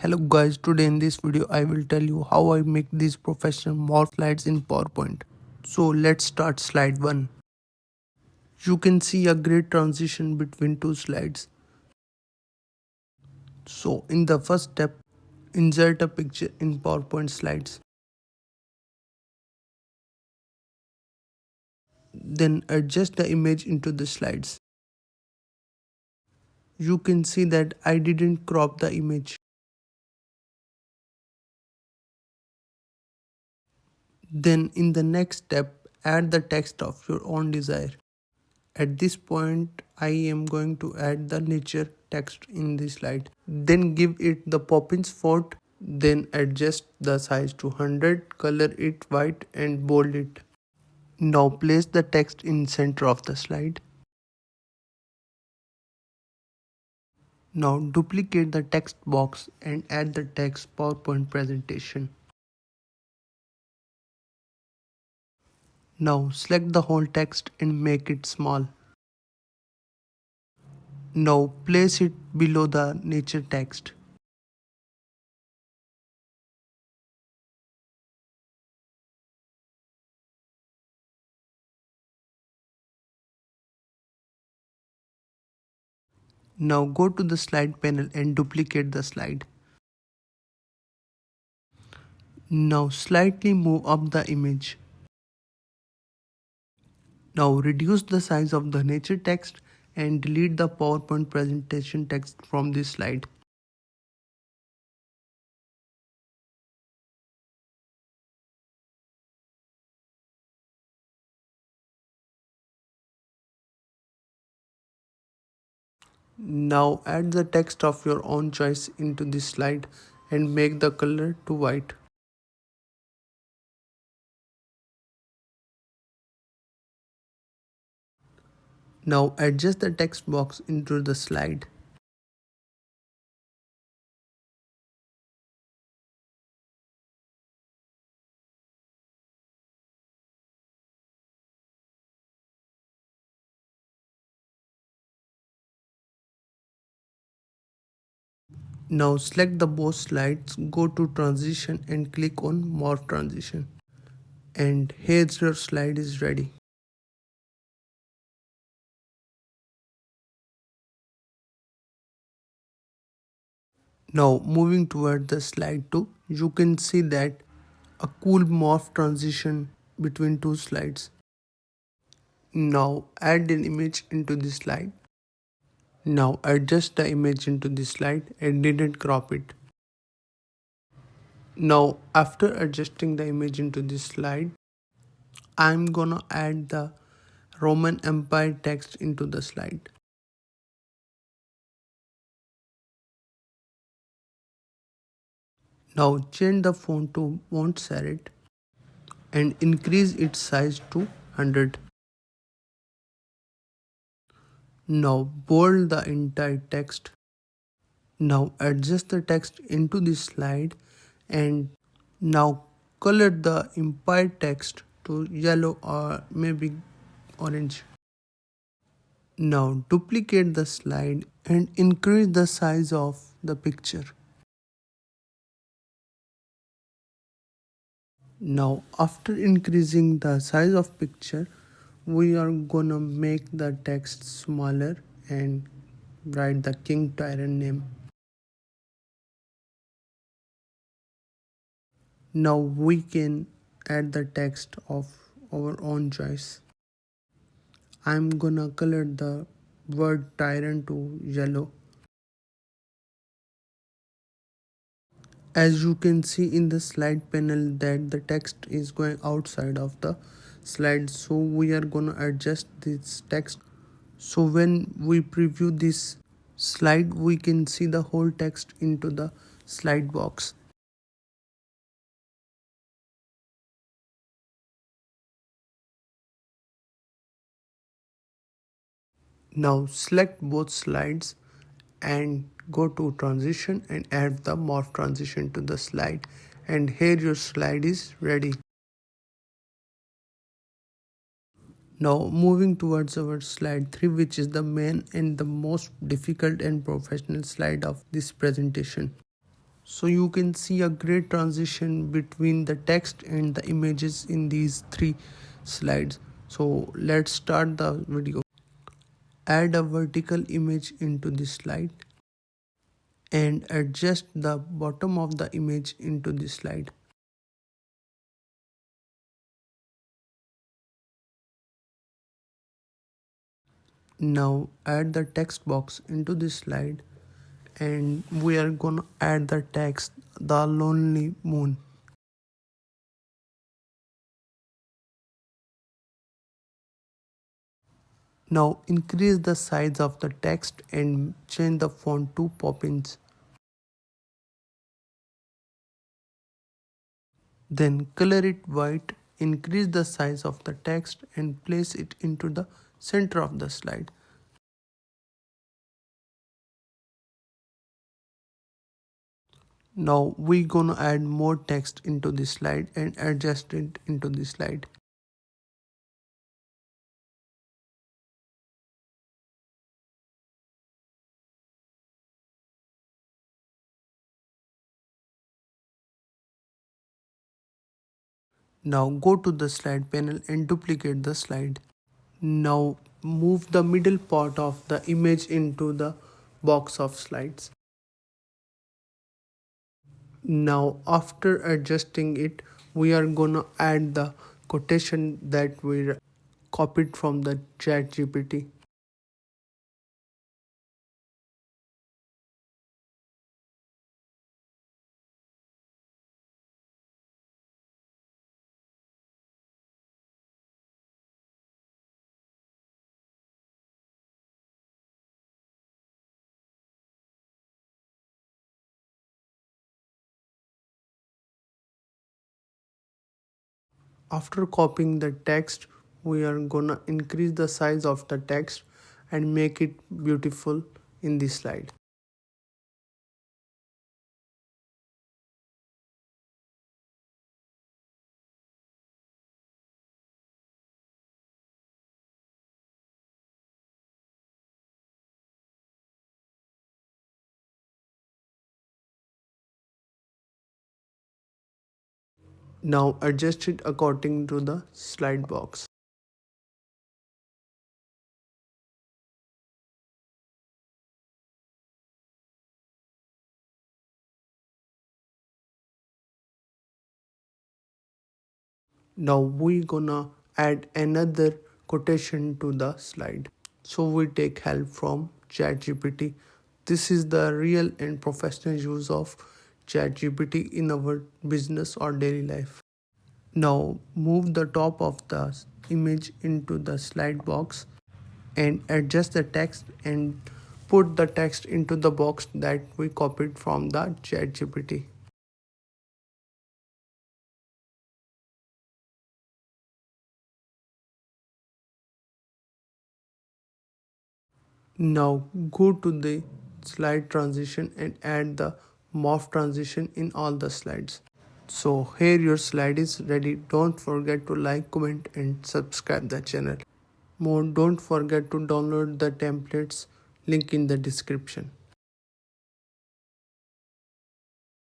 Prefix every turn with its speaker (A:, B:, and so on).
A: Hello guys, today in this video I will tell you how I make these professional morph slides in PowerPoint. So let's start slide 1. You can see a great transition between two slides. So in the first step, insert a picture in PowerPoint slides. Then adjust the image into the slides. You can see that I didn't crop the image. Then in the next step, add the text of your own desire. At this point, I am going to add the nature text in the slide. Then give it the Poppins font. Then adjust the size to 100, color it white and bold it. Now place the text in center of the slide. Now duplicate the text box and add the text PowerPoint presentation. Now select the whole text and make it small. Now place it below the nature text. Now go to the slide panel and duplicate the slide. Now slightly move up the image. Now reduce the size of the nature text and delete the PowerPoint presentation text from this slide. Now add the text of your own choice into this slide and make the color to white. Now adjust the text box into the slide. Now select the both slides, go to transition and click on Morph Transition. And here's your slide is ready. Now moving toward the slide 2, you can see that a cool morph transition between two slides. Now add an image into the slide. Now adjust the image into the slide and didn't crop it. Now after adjusting the image into this slide, I'm gonna add the Roman Empire text into the slide. Now change the font to Font Serif and increase its size to 100. Now bold the entire text. Now adjust the text into this slide and now color the Empire text to yellow or maybe orange. Now duplicate the slide and increase the size of the picture. Now after increasing the size of picture, we are gonna make the text smaller and write the king tyrant name. Now we can add the text of our own choice. I'm gonna color the word tyrant to yellow. As you can see in the slide panel that the text is going outside of the slide, so we are gonna adjust this text. So when we preview this slide, we can see the whole text into the slide box. Now select both slides and go to transition and add the morph transition to the slide, and here your slide is ready. Now moving towards our slide 3, which is the main and the most difficult and professional slide of this presentation. So you can see a great transition between the text and the images in these three slides. So let's start the video. Add a vertical image into this slide and adjust the bottom of the image into this slide. Now add the text box into this slide and we are gonna add the text "The Lonely Moon." Now increase the size of the text and change the font to Poppins. Then color it white, increase the size of the text and place it into the center of the slide. Now we gonna add more text into this slide and adjust it into this slide. Now go to the slide panel and duplicate the slide. Now move the middle part of the image into the box of slides. Now after adjusting it, we are gonna add the quotation that we copied from the chat GPT. After copying the text, we are gonna increase the size of the text and make it beautiful in this slide. Now adjust it according to the slide box. Now we gonna add another quotation to the slide. So we take help from ChatGPT. This is the real and professional use of ChatGPT in our business or daily life. Now move the top of the image into the slide box and adjust the text and put the text into the box that we copied from the ChatGPT. Now go to the slide transition and add the morph transition in all the slides. So here your slide is ready. Don't forget to like, comment and subscribe the channel. More, don't forget to download the templates, link in the description.